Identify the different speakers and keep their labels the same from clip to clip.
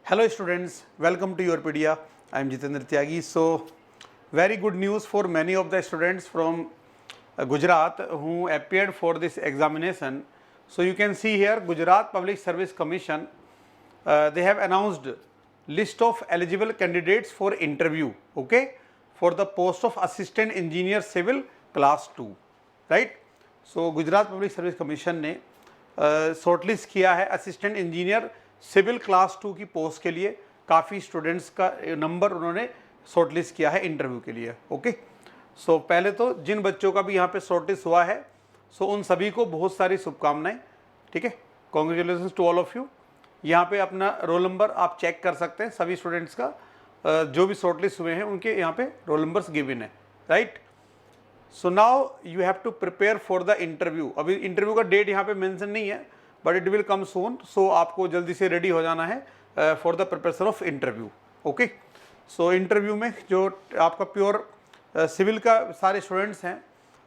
Speaker 1: Hello students, welcome to Yourpedia. I am Jitendra Tyagi. So, very good news for many of the students from Gujarat who appeared for this examination. So, you can see here Gujarat Public Service Commission, they have announced list of eligible candidates for interview, okay, for the post of Assistant Engineer Civil Class 2, right. So, Gujarat Public Service Commission ने shortlist किया है assistant engineer civil class 2 की post के लिए। काफ़ी students का number उन्होंने shortlist किया है इंटरव्यू के लिए। ओके, सो पहले तो जिन बच्चों का भी यहाँ पे शॉर्टलिस्ट हुआ है, सो उन सभी को बहुत सारी शुभकामनाएं। ठीक है, congratulation to all of you. यहाँ पे अपना रोल नंबर आप चेक कर सकते हैं, सभी स्टूडेंट्स का जो भी शॉर्टलिस्ट हुए हैं उनके यहाँ पे रोल नंबर्स गिवन है, right. So now you have to prepare for the interview. अभी इंटरव्यू का डेट यहाँ पे मेंशन नहीं है, but it will come soon. So आपको जल्दी से रेडी हो जाना है for the preparation of interview. Okay, so interview में जो आपका प्योर सिविल का सारे स्टूडेंट्स हैं,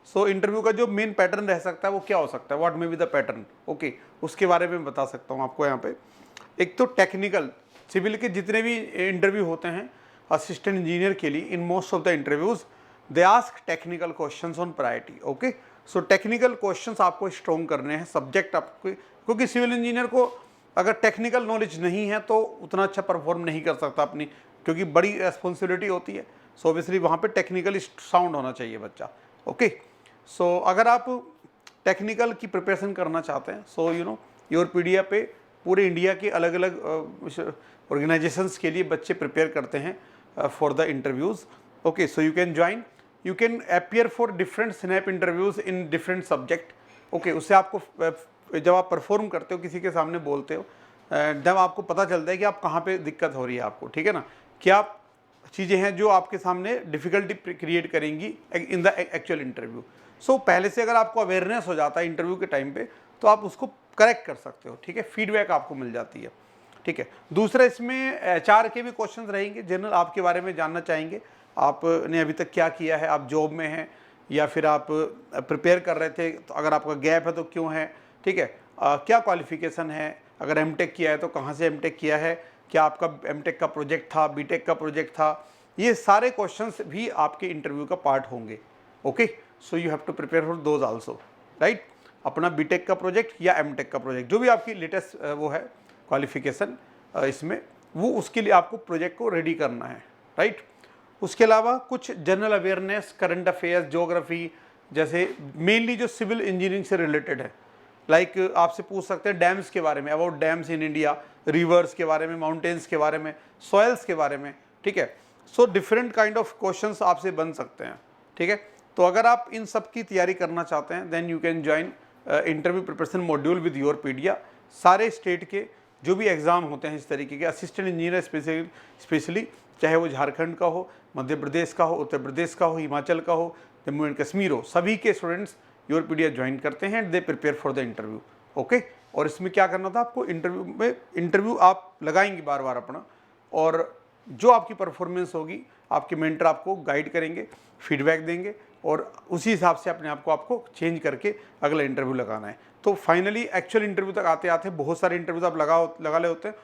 Speaker 1: सो इंटरव्यू का जो मेन पैटर्न रह सकता है वो क्या हो सकता है, what may be the pattern. Okay, उसके बारे में बता सकता हूँ आपको यहाँ पे। एक तो टेक्निकल सिविल के जितने भी इंटरव्यू होते हैं असिस्टेंट इंजीनियर के लिए, in most of the interviews they ask technical questions on priority. Okay, so technical questions आपको स्ट्रॉन्ग करने हैं, सब्जेक्ट आपको, क्योंकि सिविल इंजीनियर को अगर टेक्निकल नॉलेज नहीं है तो उतना अच्छा परफॉर्म नहीं कर सकता अपनी, क्योंकि बड़ी रेस्पॉन्सिबिलिटी होती है। सो ऑब्वियसली वहाँ पे टेक्निकली साउंड होना चाहिए बच्चा। ओके, सो अगर आप टेक्निकल की प्रिपरेशन करना चाहते हैं, सो यू नो योरपीडिया पे पूरे इंडिया के अलग अलग ऑर्गेनाइजेशंस के लिए बच्चे प्रिपेयर करते हैं for the interviews. Okay, so you can join, you can appear for different snap interviews in different subject. Okay, उससे आपको जब आप परफॉर्म करते हो, किसी के सामने बोलते हो, जब आपको पता चलता है कि आप कहाँ पे दिक्कत हो रही है आपको, ठीक है ना, क्या चीज़ें हैं जो आपके सामने डिफ़िकल्टी क्रिएट करेंगी इन द एक्चुअल इंटरव्यू। सो पहले से अगर आपको अवेयरनेस हो जाता है इंटरव्यू के टाइम पे, तो आप उसको करेक्ट कर सकते हो। ठीक है, फीडबैक आपको मिल जाती है। ठीक है, दूसरा इसमें एचआर के भी क्वेश्चंस रहेंगे, जनरल आपके बारे में जानना चाहेंगे, आपने अभी तक क्या किया है, आप जॉब में हैं या फिर आप प्रिपेयर कर रहे थे, तो अगर आपका गैप है तो क्यों है। ठीक है, क्या क्वालिफिकेशन है, अगर एमटेक किया है तो कहाँ से एमटेक किया है, क्या आपका एमटेक का प्रोजेक्ट था, बीटेक का प्रोजेक्ट था, ये सारे क्वेश्चंस भी आपके इंटरव्यू का पार्ट होंगे। Okay, so you have to prepare for those also, right. अपना बीटेक का प्रोजेक्ट या एमटेक का प्रोजेक्ट, जो भी आपकी लेटेस्ट वो है क्वालिफिकेशन इसमें, वो उसके लिए आपको प्रोजेक्ट को रेडी करना है, राइट। उसके अलावा कुछ general awareness, current affairs, geography, जैसे मेनली जो सिविल इंजीनियरिंग से रिलेटेड है, लाइक आपसे पूछ सकते हैं डैम्स के बारे में, about dams in India, reverse के बारे में, माउंटेन्स के बारे में, सॉयल्स के बारे में। ठीक है, so different kind of questions आपसे बन सकते हैं। ठीक है, तो अगर आप इन सब की तैयारी करना चाहते हैं, then you can join interview preparation module with Yourpedia. सारे स्टेट के जो भी एग्ज़ाम होते हैं इस तरीके के असिस्टेंट इंजीनियर स्पेशली, चाहे वो झारखंड का हो, मध्य प्रदेश का हो, उत्तर प्रदेश का हो, हिमाचल का हो, जम्मू एंड कश्मीर हो, सभी के स्टूडेंट्स योरपीडिया ज्वाइन करते हैं, they prepare for the interview. Okay, और इसमें क्या करना था आपको, इंटरव्यू आप लगाएंगे बार बार अपना, और जो आपकी परफॉर्मेंस होगी आपके मेंटर आपको गाइड करेंगे, फीडबैक देंगे, और उसी हिसाब से अपने आप को आपको चेंज करके अगला इंटरव्यू लगाना है। तो फाइनली एक्चुअल इंटरव्यू तक आते आते बहुत सारे इंटरव्यूज आप लगा ले होते हैं,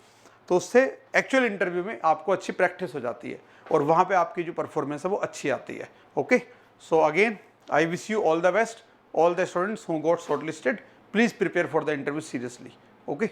Speaker 1: तो उससे एक्चुअल इंटरव्यू में आपको अच्छी प्रैक्टिस हो जाती है और वहाँ पे आपकी जो परफॉर्मेंस है वो अच्छी आती है। Okay, so again I wish you all the best, all the students who got shortlisted, please prepare for the interview seriously. Okay.